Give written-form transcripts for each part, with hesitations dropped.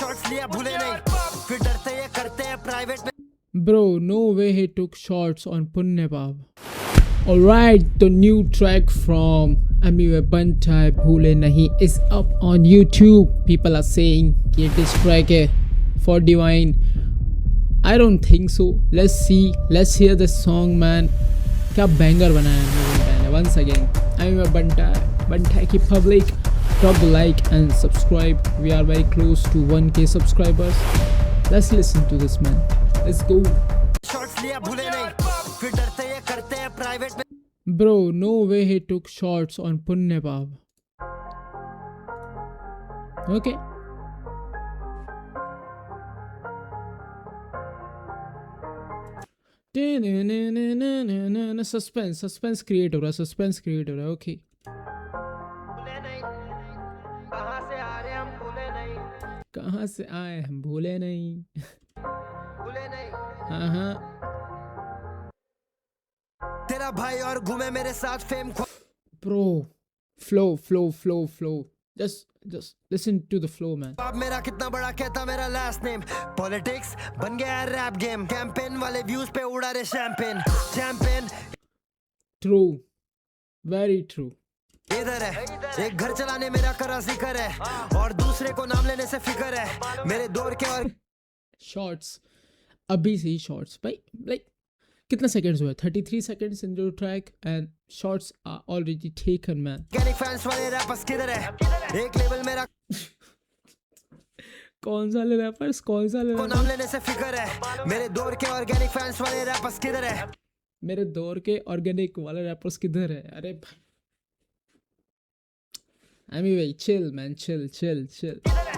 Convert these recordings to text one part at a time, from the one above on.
Shots लिया भूले नहीं, फिर डरते ये करते हैं प्राइवेट में। Bro, no way he took shots on Punne Bab. Alright, the new track from Amiwe Bantai Bhule Nahi is up on YouTube. People are saying कि this track है for Divine. I don't think so. Let's see. Let's hear the song, man. क्या banger बनाया है Amiwe Bantai ने. Once again, Amiwe Bantai की public, drop a like and subscribe. We are very close to 1K subscribers. Let's listen to this, man. Let's go. Shots लिया भूले नहीं, फिर डरते ये करते हैं प्राइवेट में। Bro, no way he took shots on Punne Bab. Okay. Suspense create हो रहा है, okay. भूले नहीं, कहाँ से आ रहे हम भूले नहीं, कहाँ से आए हम भूले नहीं. भूले नहीं। हाँ. तेरा भाई और घूमे मेरे साथ फेम खो। Bro, flow. Just listen to the flow, man. बाप मेरा कितना बड़ा कहता मेरा लास्ट नेम, पॉलिटिक्स बन गया है रैप गेम, कैंपेन वाले व्यूज पे उड़ा रहे चैंपियन। True, very true. इधर है एक घर चलाने मेरा करा जिक्र है, और दूसरे को नाम लेने से फिक्र है, मेरे दौर के और Shots, अभी से ही shots, भाई, like कितना seconds हुआ? 33 seconds in the track and shots are already taken, man. Organic fans वाले रैपर्स किधर है, एक लेवल मेरा कौन सा ले रैपर्स को नाम लेने से फिक्र है, मेरे दौर के ऑर्गेनिक फैंस वाले रैपर्स किधर है, मेरे दौर के ऑर्गेनिक वाले रैपर्स किधर है? अरे भाई, anyway, chill man, chill.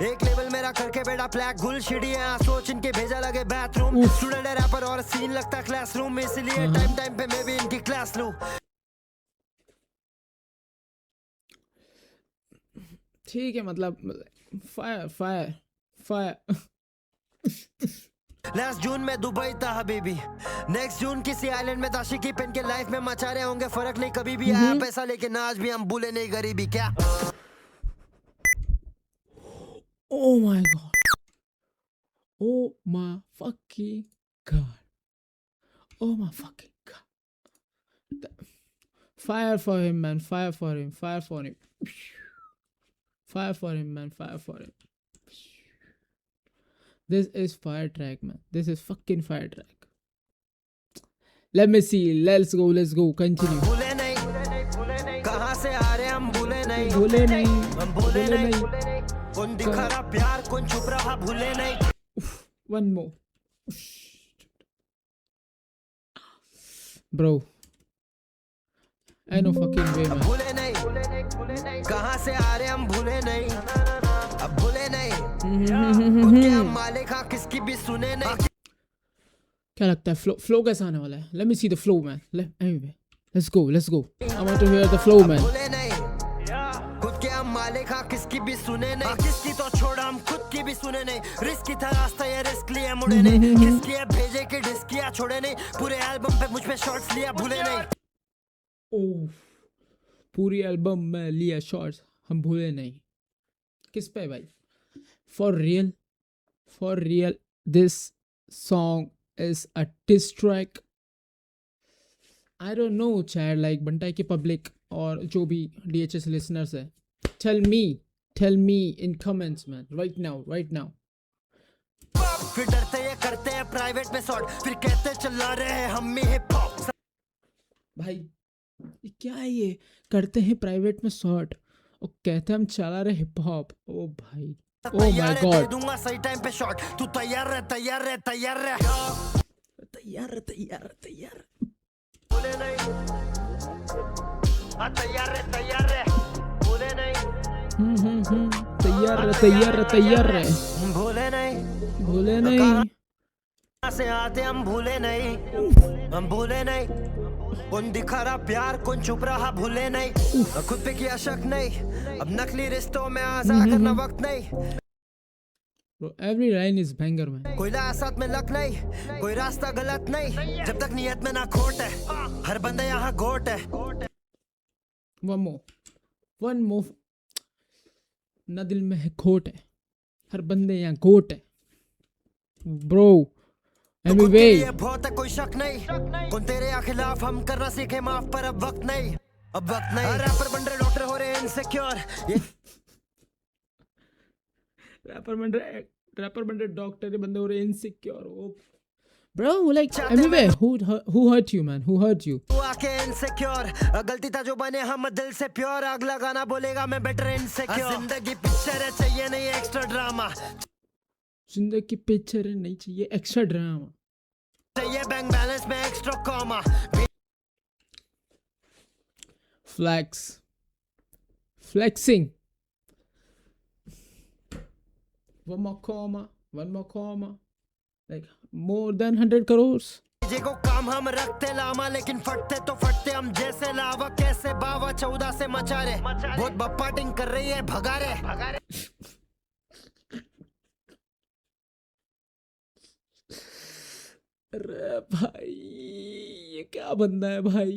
एक लेवल मेरा करके बेटा ब्लैक गुल शिडियां, सोच इनके भेजा लगे बाथरूम, स्टूडेंट है रैपर और सीन लगता क्लासरूम में, इसलिए टाइम पे मैं भी इनकी क्लास लूं। ठीक है, मतलब फायर. लास्ट जून में दुबई था हबीबी, नेक्स्ट जून किसी आइलैंड में ताशिकी पेन के लाइफ में मचा रहे होंगे फर्क नहीं कभी भी आया पैसा, लेकिन आज भी हम भूले नहीं गरीबी। क्या Oh my god. Oh my fucking god. Fire for him, man. Fire for him. Fire for him, man. Fire for him. This is fire track, man. This is fucking fire track. Let me see. Let's go. Continue. भूले नहीं, कहाँ से आ रहे हम भूले नहीं, हम भूले नहीं, कौन दिखा रहा प्यार कौन छुप रहा भूले नहीं। One more. Bro, I know fucking way, man. भूले नहीं, कहाँ से आ रहे हम भूले नहीं, अब भूले नहीं, उनके हम मालिक हाँ किसकी भी सुने नहीं। क्या लगता है flow कैसा आने वाला है? Let me see the flow, man. Anyway, let's go. I want to hear the flow, man. भूले नहीं, खुद के हम मालिक हाँ किसकी भी सुने नहीं, किसकी तो छोड़ हम खुद की भी सुने नहीं, रिस्क की था रास्ता ये रिस्क लिया मुड़े नहीं, किसकी है भेजे के डिस्क किया छोड़े नहीं, पूरे एल्बम पे मुझ पे शॉट्स लिया भूले नहीं। ओह, पूरी एल्बम में लिया शॉट्स, हम भूले नहीं। किस पे भाई? For real this song is a diss track. I don't know, Chad, like बंटाई की पब्लिक और जो भी DHS listeners है, tell me in comments, man, right now. फिर डरते ये करते हैं प्राइवेट में शॉट, फिर कहते चला रहे हैं हम ही हिप हॉप। भाई ये क्या है? ये करते हैं प्राइवेट में शॉट और कहते हैं हम चला रहे हिप हॉप। ओ भाई, ओ माय गॉड, दूंगा सही टाइम पे शॉट, तू तैयार रह। भूले नहीं, हाँ तैयार रह, भूले नहीं, तैयार रहे। भूले नहीं, कहाँ से आते हम भूले नहीं, हम भूले नहीं, कौन दिखा रहा प्यार कौन छुप रहा भूले नहीं, खुद पे किया शक नहीं, अब नकली रिश्तों में आज़ाद करना वक्त नहीं। Bro, every line is banger, man. कोई साथ में लक नहीं, कोई रास्ता गलत नहीं, जब तक नियत में ना खोट है, हर बंदा यहाँ गोट है। One more, ना दिल में है खोट है, हर बंदे यहाँ गोट है ब्रो तो खुद के एनीवे लिए बहुत है कोई शक नहीं कौन तेरे या खिलाफ हम करना सीखे माफ पर अब वक्त नहीं रैपर बन रहे डॉक्टर हो रहे इनसिक्योर ये रैपर बन रहे डॉक्टर बंदे हो रहे insecure O Bro, like, anyway, who hurt you, man? Who hurt you? तू आके इनसिक्योर गलती था जो बने हम दिल से प्योर अगला गाना बोलेगा मैं बेटर इनसिक्योर जिंदगी पिक्चर है चाहिए नहीं एक्स्ट्रा ड्रामा जिंदगी पिक्चर नहीं चाहिए एक्स्ट्रा ड्रामा चाहिए बैंक बैलेंस में extra comma flexing one more comma like more than 100 crores जे को काम हम रखते लामा लेकिन फटते तो फटते हम जैसे लावा कैसे बावा 14 से मचा रहे बहुत बप्पाटिंग कर रही है भगा रहे अरे भाई ये क्या बंदा है भाई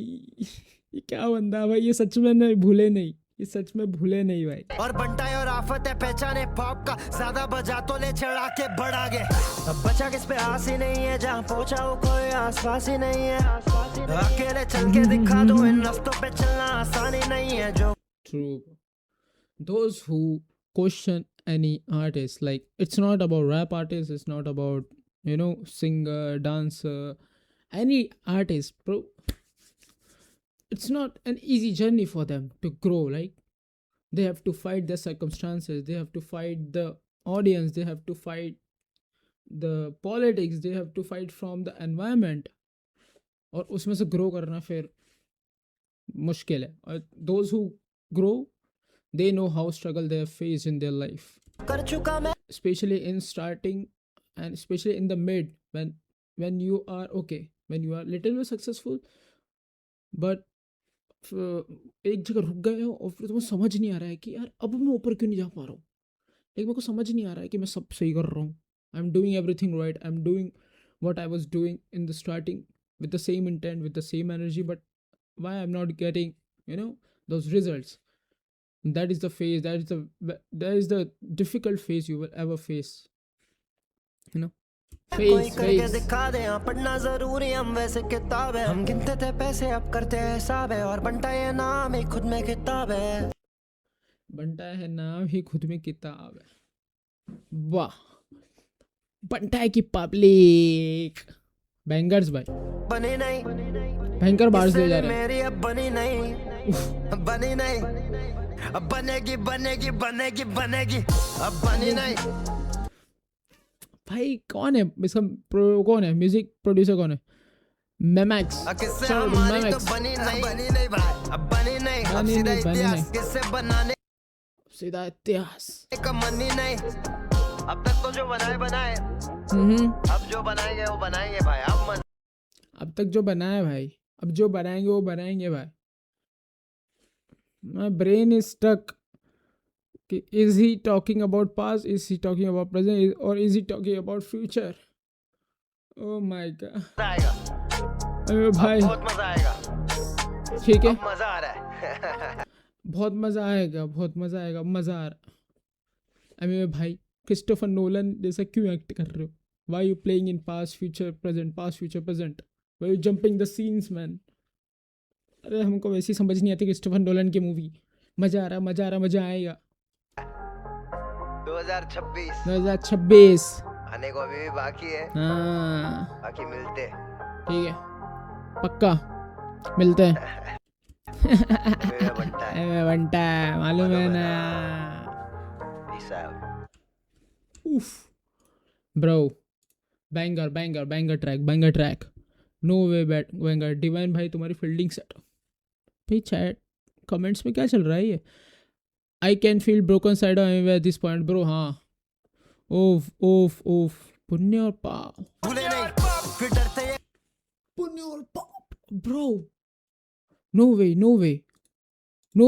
ये क्या बंदा है भाई ये सच में नहीं भूले नहीं ये सच में भूले नहीं भाई और बंटाई और आफत है पहचाने पॉप का ज्यादा बजा तो ले चढ़ा के बढ़ा गे अब बचा किस पे आस ही नहीं है जहाँ पहुंचा हो कोई आसपास ही नहीं है अकेले चल के दिखा दो इन रास्तों पे चलना आसान ही नहीं है जो true those who question any artist like it's not about rap artists it's not about you know singer dancer any artist bro it's not an easy journey for them to grow like they have to fight the circumstances they have to fight the audience they have to fight the politics they have to fight from the environment और उसमें से grow करना फिर मुश्किल है और those who grow they know how struggle they have faced in their life कर चुका मैं especially in starting and especially in the mid when you are okay when you are little bit successful but एक जगह रुक गए हो और फिर तुम्हें समझ नहीं आ रहा है कि यार अब मैं ऊपर क्यों नहीं जा पा रहा हूँ एक मेरे को समझ नहीं आ रहा है कि मैं सब सही कर रहा हूँ I am doing everything right I am doing what I was doing in the starting with the same intent with the same energy but why I'm not getting you know those results that is the phase that is the difficult phase you will ever face you know कोई करके दिखा दे हाँ पढ़ना जरूरी हम वैसे किताब है हम गिनते थे पैसे अब करते हैं हिसाब है और बनता है नाम ही खुद में किताब है बनता है नाम ही खुद में किताब है वाह बनता है कि पब्लिक बैंगर्स भाई बनी नहीं भयंकर बारिश ले जा रहे हैं मेरी अब बनी नहीं अब बनेगी अब बनी नहीं भाई कौन है इसका कौन है म्यूजिक प्रोड्यूसर कौन है मेमैक्स किससे हमारी तो बनी नहीं भाई अब बनी नहीं अब सीधा इतिहास किससे बनाने सीधा इतिहास का मन ही नहीं अब तक तो जो बनाए अब जो बनाएंगे वो बनाएंगे भाई अब तक जो बनाया भाई अब जो बनाएंगे वो बनाएंगे भाई my brain is stuck is he talking about past is he talking about present or is he talking about future oh my god आएगा अरे भाई बहुत मजा आएगा ठीक है मजा आ रहा है बहुत मजा आएगा मजा आ रहा अरे भाई क्रिस्टोफर नोलन जैसा क्यों एक्ट कर रहे हो why you playing in past future present why you jumping the scenes man अरे हमको वैसे ही समझ नहीं आती क्रिस्टोफर नोलन की मूवी मजा आएगा 2026 आने को अभी भी बाकी है हाँ बाकी मिलते ठीक है पक्का मिलते हैं बनता है मालूम है ना उफ ब्रो बैंगर ट्रैक नो वे बैट बैंगर डिवाइन भाई तुम्हारी फील्डिंग सेट भाई चैट कमेंट्स में क्या चल रहा है ये I can feel broken side at this point bro हाँ ओफ पुण्य और पाप पुण्य और पाप ब्रो नो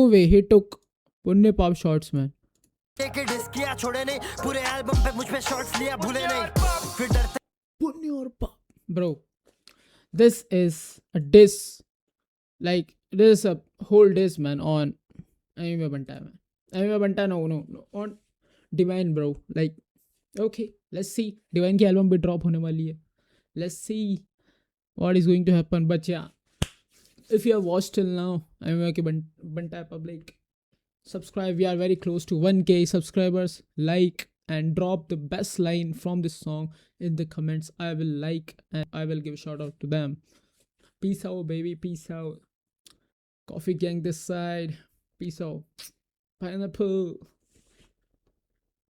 वे ही टुक पुण्य पाप शॉट्स मैन किया छोड़े नहीं पूरे एल्बम पे मुझ पे शॉट्स लिया भूले नहीं फिर डरते पुण्य और पाप bro this is a diss like this is a whole diss man on anime banta no on divine bro like Okay, let's see. Divine की album भी drop होने वाली है. Let's see what is going to happen. But yeah, if you have watched till now, I'm okay. Bantai Public, subscribe. We are very close to 1K subscribers. Like and drop the best line from this song in the comments. I will like and I will give a shout out to them. Peace out, baby. Peace out. Coffee gang this side. Peace out. Pineapple.